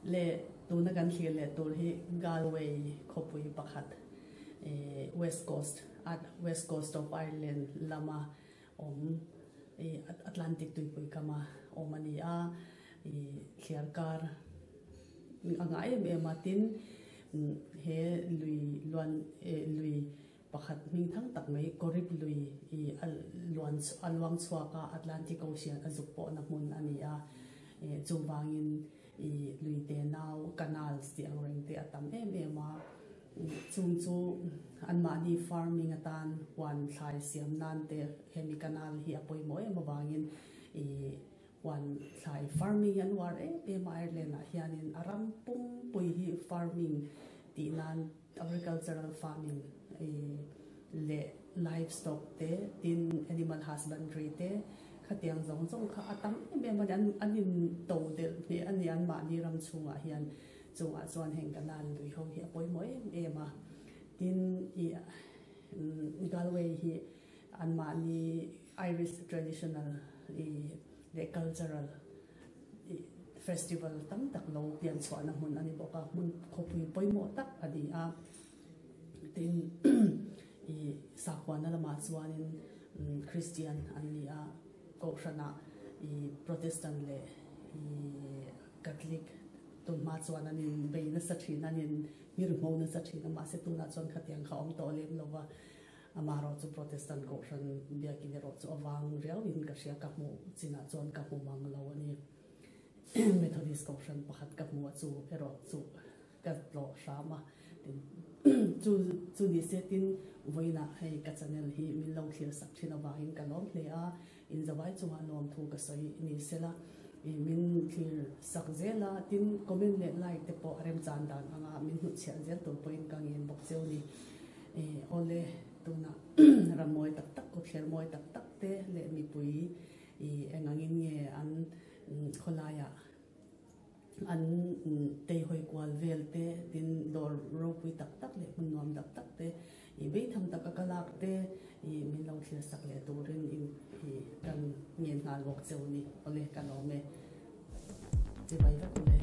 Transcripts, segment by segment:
le tuna kan thlir le tur hi Galway khopui pakhat West Coast of Ireland lama Atlantic tuipui kama omania thliarkar anga matin he lui pakhat ming thang tak mai korip lui alwang chhuaka Atlantic Ocean azukpo na mun ania chungwangin lui te nau canals ti angreng te atam ma chung chu anmani farming atan wan thlai siam nan te hemi canal hi apoi moi mawangin wan thlai farming an war ma Ireland hianin aram pum pui hi farming ti nan agricultural farming le livestock te tin animal husbandry te khatiang zong kha atam ma anin to del ni an ma ni ram chunga hian chunga chuan heng canal lui ho hi apoi moi ma tin Galway hi an ma ni Irish traditional the cultural festival tam tak lo pian chwa na mun ani boka mun khopui poimo tak adi a tin sakwana lama chuanin Christian ani a ko shana Protestant le Catholic tun ma chuan ani beina sathina nin mirmo na sathina ma se tuna chuan khatiang kha om to lem lova amaro chu Protestant ko shan bia ki ro chu awang riau in ka sia ka mu china chuan ka mu mang lo ani Methodist ko shan pakhat ka mu chu ero chu ka lo shama tin chu ni setin voina hei ka channel hi min lo thlir sak thina wa in ka lom hle a in zawai chunga nom thu ka soi ni sela min thlir sak zela tin comment le like te po rem chan dan anga min hu chian zel tur point kang in bok cheu ni ole tuna ramoi tak ko thler moi tak te le mi pui engangin nge an kholaya an te hoi kwal vel te tin dor ro pui tak le nuam tak te be tham tak kalak te min lo thlir sak le turin in kan ngen hal wok cheu ni ole kanome che bai va kule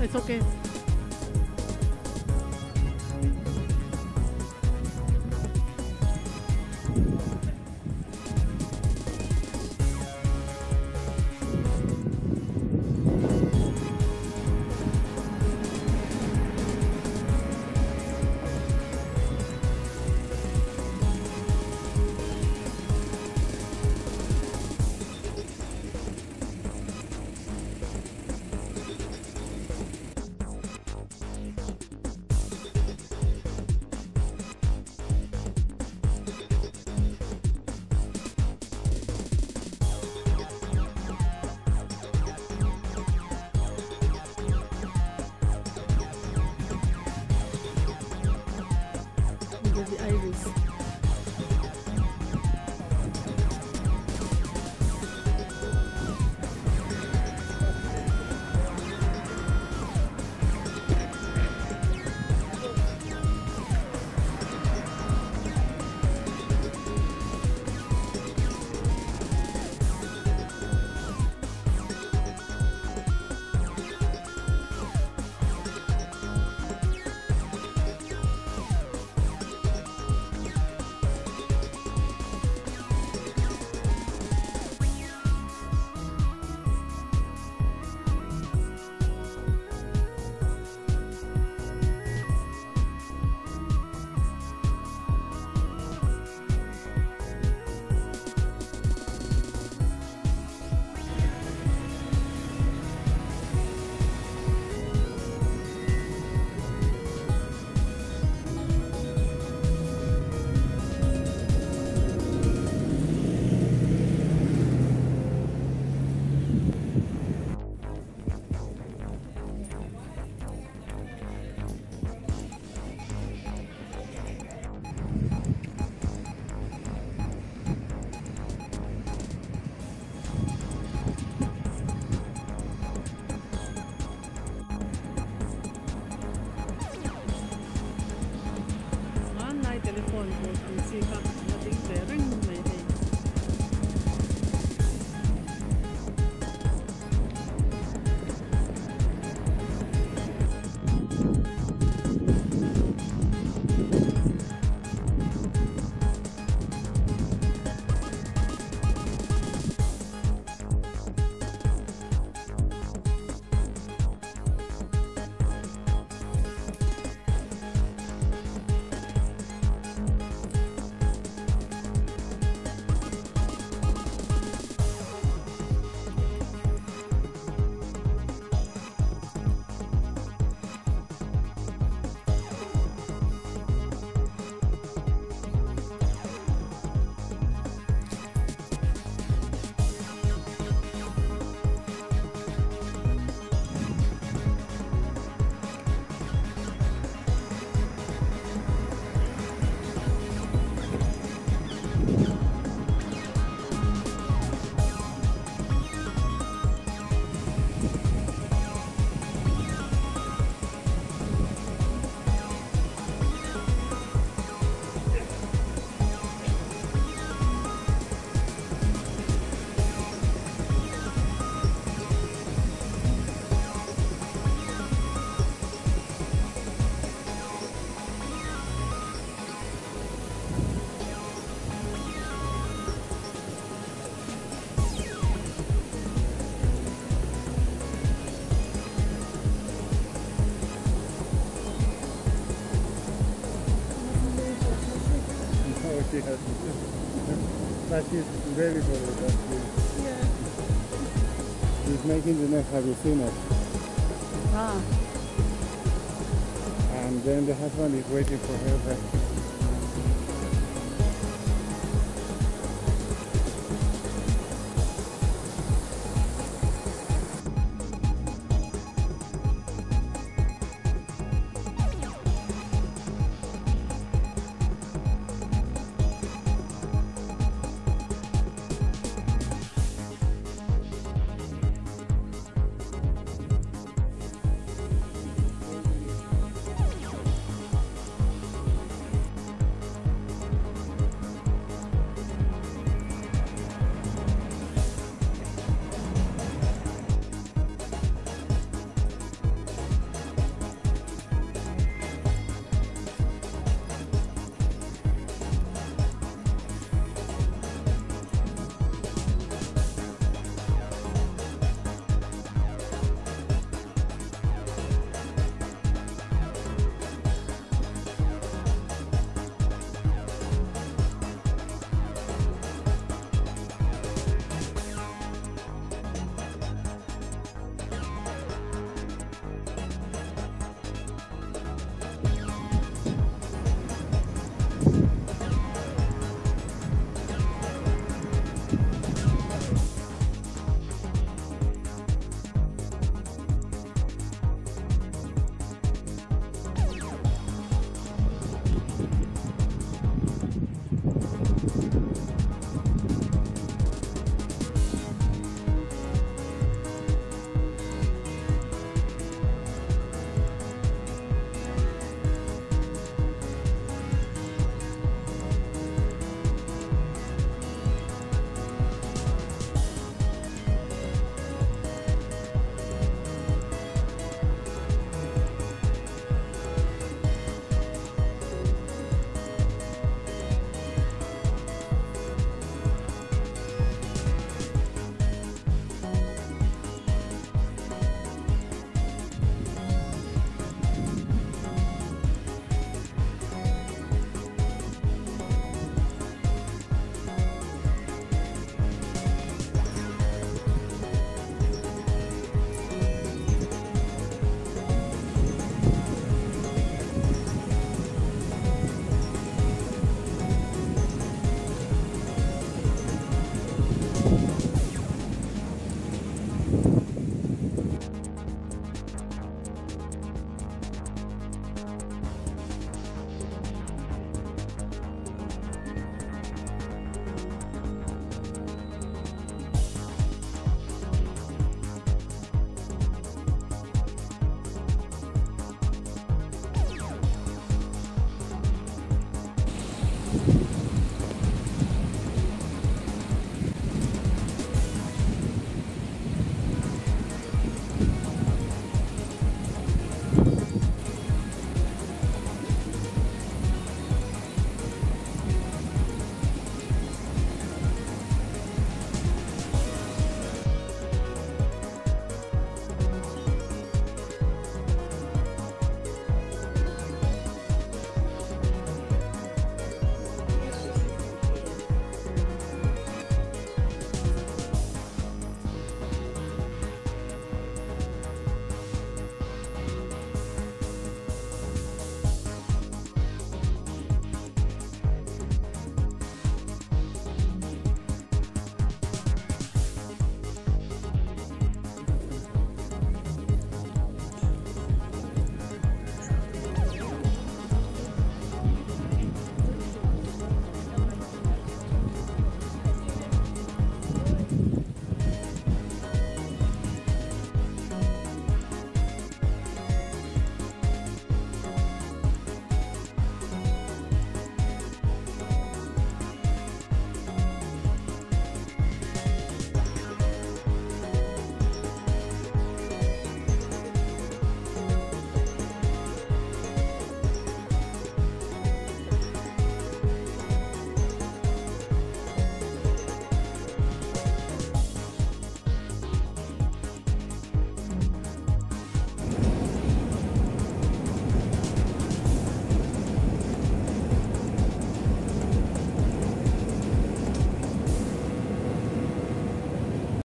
It's okay. thì gặp là tính về rừng này thì she has but she's ready for it. yeah. She's making the nest. Have you seen it? Ah. And then the husband is waiting for her.